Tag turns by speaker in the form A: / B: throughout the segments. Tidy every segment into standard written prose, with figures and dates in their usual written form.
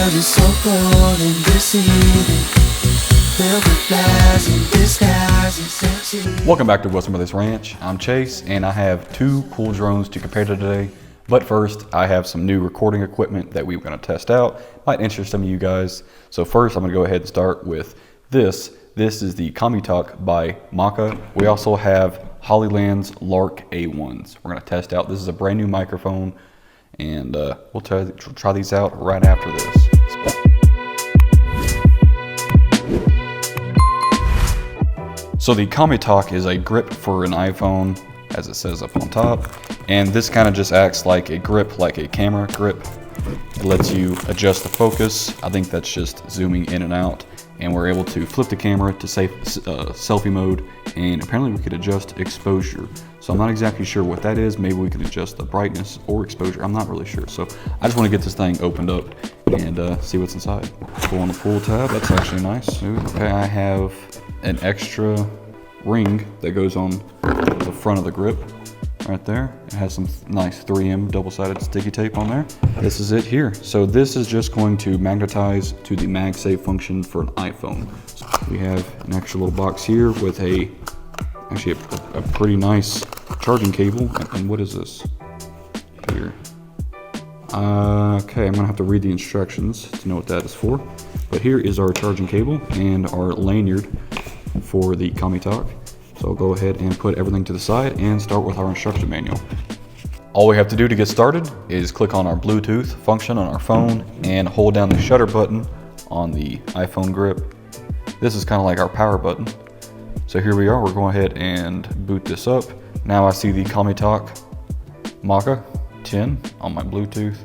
A: world is so cold and deceiving, filled with lies and disguises.
B: Welcome back to Wilson Brothers Ranch. I'm Chase, and I have two cool drones to compare to today. But first, I have some new recording equipment that we're going to test out. Might interest some of you guys. So first, I'm going to go ahead and start with this. This is the Talk by Maka. We also have Hollyland's Lark A1s. We're going to test out. This is a brand new microphone, and we'll try these out right after this. So the Talk is a grip for an iPhone, as it says up on top, and this kind of just acts like a grip, like a camera grip. It lets you adjust the focus. I think that's just zooming in and out, and we're able to flip the camera to selfie mode, and apparently we could adjust exposure. So I'm not exactly sure what that is. Maybe we can adjust the brightness or exposure. I'm not really sure. So I just want to get this thing opened up and see what's inside. Go on the pull tab. That's actually nice. Okay, I have an extra ring that goes on the front of the grip right there. It has some nice 3M double-sided sticky tape on there. This is it here. So this is just going to magnetize to the MagSafe function for an iPhone. So we have an extra little box here with actually a pretty nice charging cable. And what is this here? Okay, I'm gonna have to read the instructions to know what that is for. But here is our charging cable and our lanyard for the Talk. So I'll go ahead and put everything to the side and start with our instruction manual. All we have to do to get started is click on our Bluetooth function on our phone and hold down the shutter button on the iPhone grip. This is kind of like our power button. So here we are, we're going ahead and boot this up. Now I see the Talk Maka 10 on my Bluetooth,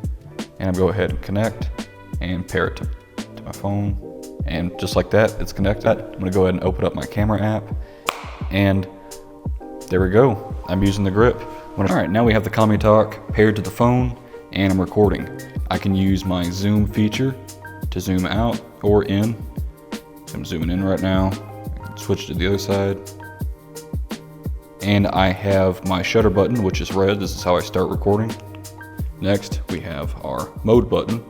B: and I'll go ahead and connect and pair it to my phone. And just like that, it's connected. I'm gonna go ahead and open up my camera app, and there we go. I'm using the grip. All right, now we have the Talk paired to the phone, and I'm recording. I can use my zoom feature to zoom out or in. So I'm zooming in right now. I can switch to the other side. And I have my shutter button, which is red. This is how I start recording. Next, we have our mode button,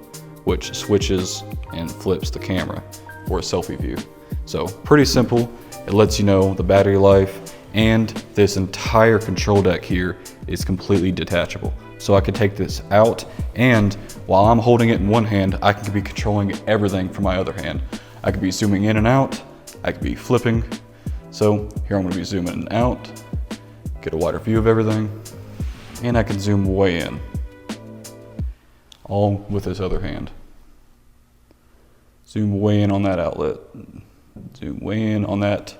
B: which switches and flips the camera for a selfie view. So pretty simple. It lets you know the battery life, and this entire control deck here is completely detachable. So I could take this out, and while I'm holding it in one hand, I can be controlling everything from my other hand. I could be zooming in and out, I could be flipping. So here I'm gonna be zooming in and out, get a wider view of everything, and I can zoom way in, all with this other hand. Zoom way in on that outlet. Zoom way in on that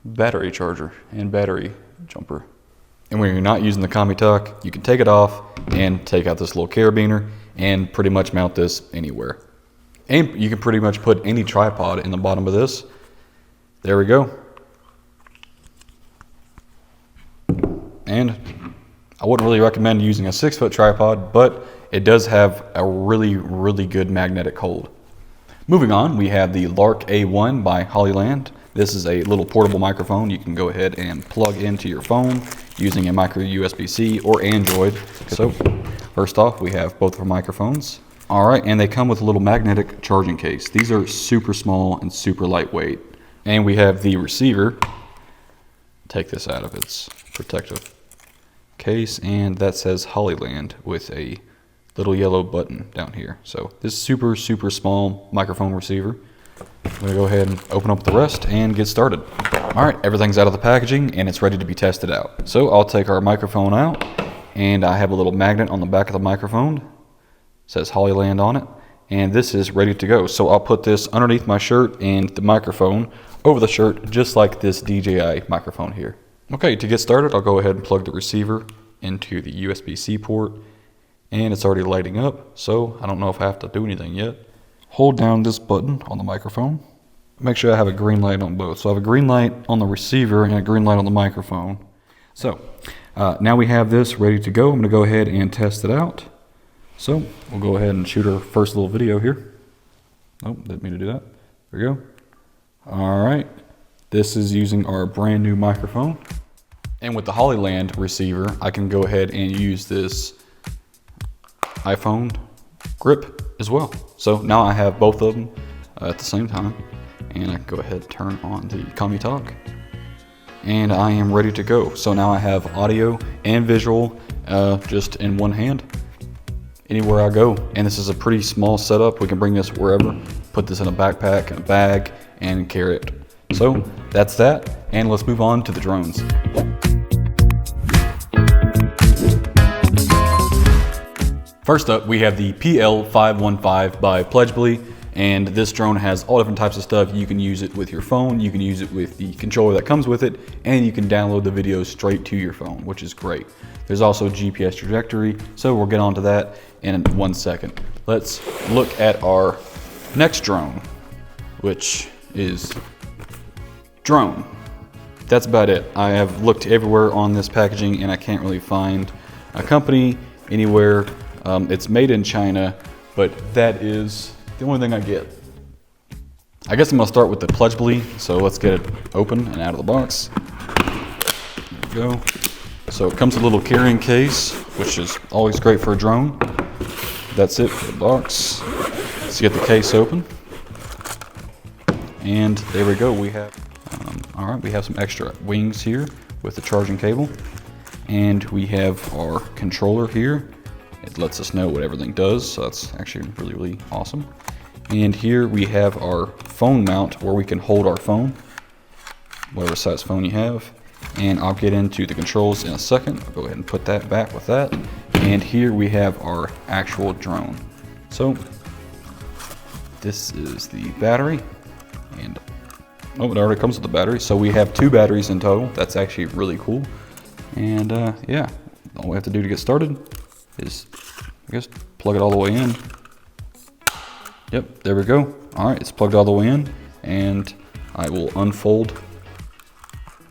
B: battery charger and battery jumper. And when you're not using the Talk, you can take it off and take out this little carabiner and pretty much mount this anywhere. And you can pretty much put any tripod in the bottom of this. There we go. And I wouldn't really recommend using a 6-foot tripod, but it does have a really, really good magnetic hold. Moving on, we have the Lark A1 by Hollyland. This is a little portable microphone you can go ahead and plug into your phone using a micro USB-C or Android. So first off, we have both of our microphones. All right, and they come with a little magnetic charging case. These are super small and super lightweight. And we have the receiver. Take this out of its protective case, and that says Hollyland with a little yellow button down here. So this super, super small microphone receiver. I'm gonna go ahead and open up the rest and get started. All right, everything's out of the packaging and it's ready to be tested out. So I'll take our microphone out, and I have a little magnet on the back of the microphone. It says Hollyland on it, and this is ready to go. So I'll put this underneath my shirt and the microphone over the shirt, just like this DJI microphone here. Okay, to get started, I'll go ahead and plug the receiver into the USB-C port. And it's already lighting up, so I don't know if I have to do anything yet. Hold down this button on the microphone. Make sure I have a green light on both. So I have a green light on the receiver and a green light on the microphone. So now we have this ready to go. I'm gonna go ahead and test it out. So we'll go ahead and shoot our first little video here. Oh, didn't mean to do that. There we go. All right, this is using our brand new microphone. And with the Hollyland receiver, I can go ahead and use this iPhone grip as well. So now I have both of them at the same time, and I can go ahead and turn on the Commie Talk, and I am ready to go. So now I have audio and visual just in one hand anywhere I go, and this is a pretty small setup. We can bring this wherever, put this in a backpack, in a bag, and carry it. So that's that, and let's move on to the drones. First up, we have the PL515 by Pledgebly, and this drone has all different types of stuff. You can use it with your phone, you can use it with the controller that comes with it, and you can download the videos straight to your phone, which is great. There's also GPS trajectory, so we'll get onto that in 1 second. Let's look at our next drone, which is drone. That's about it. I have looked everywhere on this packaging and I can't really find a company anywhere. It's made in China, but that is the only thing I get. I guess I'm gonna start with the Pledgebly, so let's get it open and out of the box. There we go. So it comes with a little carrying case, which is always great for a drone. That's it for the box. Let's get the case open. And there we go, we have, all right, we have some extra wings here with the charging cable. And we have our controller here. It lets us know what everything does, so that's actually really, really awesome. And here we have our phone mount where we can hold our phone, whatever size phone you have. And I'll get into the controls in a second. I'll go ahead and put that back with that. And here we have our actual drone. So this is the battery, and oh, it already comes with the battery. So we have 2 batteries in total. That's actually really cool. And yeah, all we have to do to get started is, I guess, plug it all the way in. Yep, there we go. All right, it's plugged all the way in, and I will unfold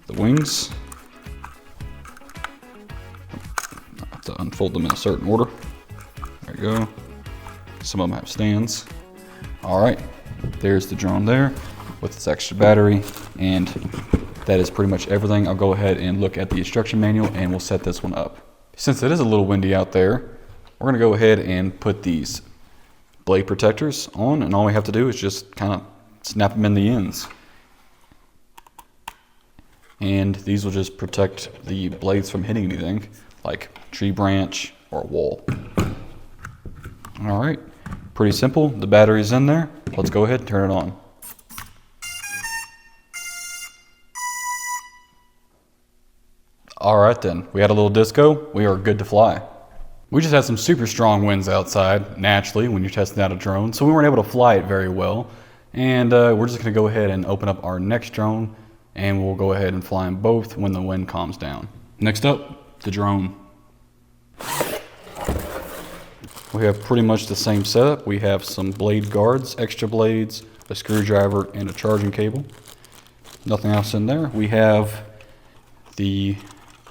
B: the wings. I have to unfold them in a certain order. There you go. Some of them have stands. All right, there's the drone there with its extra battery, and that is pretty much everything. I'll go ahead and look at the instruction manual and we'll set this one up. Since it is a little windy out there, we're gonna go ahead and put these blade protectors on, and all we have to do is just kind of snap them in the ends. And these will just protect the blades from hitting anything, like tree branch or wall. All right, pretty simple. The battery's in there. Let's go ahead and turn it on. All right then, we had a little disco. We are good to fly. We just had some super strong winds outside, naturally, when you're testing out a drone, so we weren't able to fly it very well. And we're just gonna go ahead and open up our next drone, and we'll go ahead and fly them both when the wind calms down. Next up, the drone. We have pretty much the same setup. We have some blade guards, extra blades, a screwdriver, and a charging cable. Nothing else in there. We have the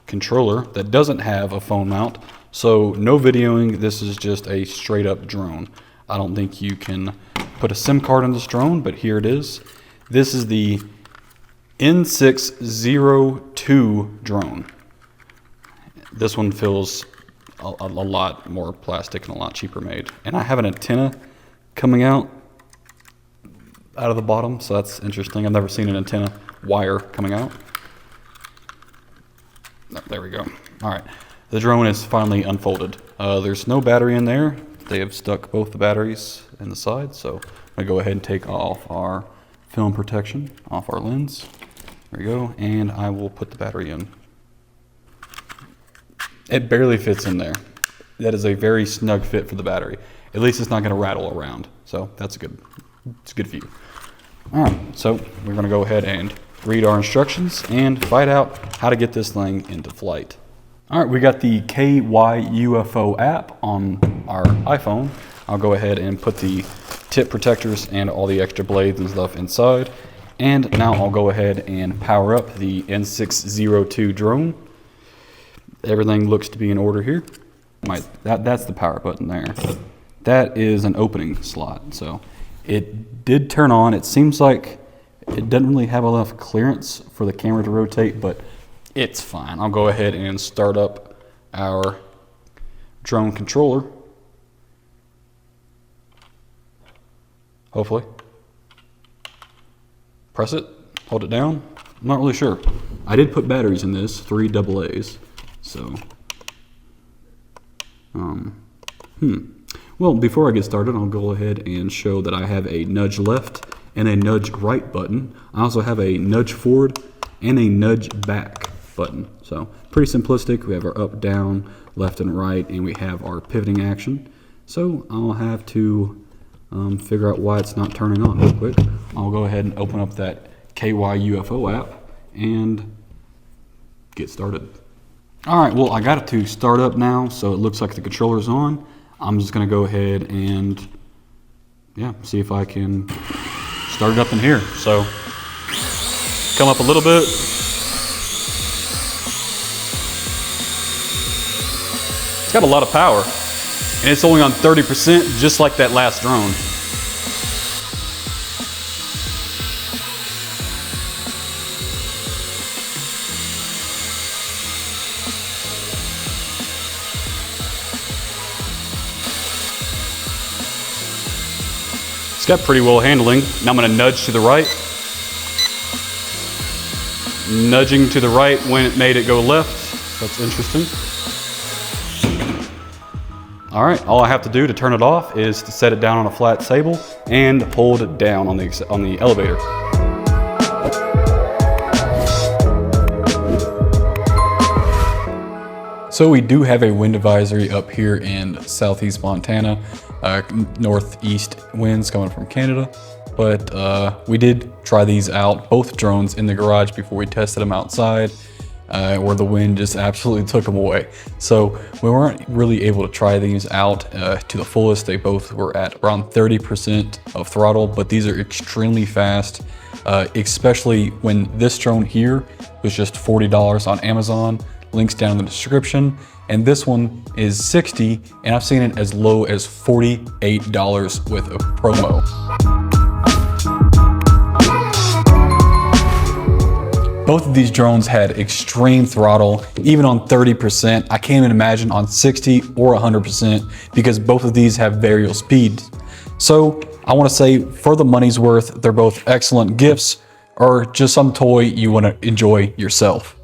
B: controller that doesn't have a phone mount, so no videoing. This is just a straight up drone. I don't think you can put a SIM card in this drone, but here it is. This is the N602 drone. This one feels a lot more plastic and a lot cheaper made. And I have an antenna coming out of the bottom, so that's interesting. I've never seen an antenna wire coming out. Oh, there we go. All right, the drone is finally unfolded. There's no battery in there. They have stuck both the batteries in the side, so I'm gonna go ahead and take off our film protection off our lens. There we go, and I will put the battery in. It barely fits in there. That is a very snug fit for the battery. At least it's not gonna rattle around, so that's it's a good view. All right, so we're gonna go ahead and read our instructions and find out how to get this thing into flight. All right, we got the KYUFO app on our iPhone. I'll go ahead and put the tip protectors and all the extra blades and stuff inside. And now I'll go ahead and power up the N602 drone. Everything looks to be in order here. That's the power button there. That is an opening slot. So it did turn on. It seems like it doesn't really have enough clearance for the camera to rotate, but it's fine. I'll go ahead and start up our drone controller. hopefully. Press it, hold it down. I'm not really sure. I did put batteries in this, 3 AA's. So, well, before I get started, I'll go ahead and show that I have a nudge left and a nudge right button. I also have a nudge forward and a nudge back button. So, pretty simplistic. We have our up, down, left, and right, and we have our pivoting action. So, I'll have to figure out why it's not turning on real quick. I'll go ahead and open up that KY UFO app and get started. Alright, well, I got it to start up now, so it looks like the controller's on. I'm just going to go ahead and see if I can start it up in here. So, come up a little bit. It's got a lot of power, and it's only on 30%, just like that last drone. It's got pretty well handling. Now I'm going to nudge to the right. Nudging to the right when it made it go left. That's interesting. All right, all I have to do to turn it off is to set it down on a flat table and hold it down on the elevator. So we do have a wind advisory up here in southeast Montana, northeast winds coming from Canada. But we did try these out, both drones, in the garage before we tested them outside, where the wind just absolutely took them away. So we weren't really able to try these out to the fullest. They both were at around 30% of throttle, but these are extremely fast, especially when this drone here was just $40 on Amazon. Links down in the description. And this one is $60, and I've seen it as low as $48 with a promo. Both of these drones had extreme throttle, even on 30%. I can't even imagine on 60 or 100%, because both of these have variable speed. So I want to say, for the money's worth, they're both excellent gifts, or just some toy you want to enjoy yourself.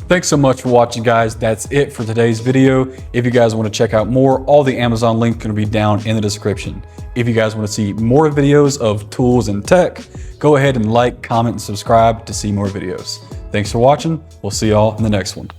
B: Thanks so much for watching, guys. That's it for today's video. If you guys want to check out more, all the Amazon links are going to be down in the description. If you guys want to see more videos of tools and tech, go ahead and like, comment, and subscribe to see more videos. Thanks for watching. We'll see y'all in the next one.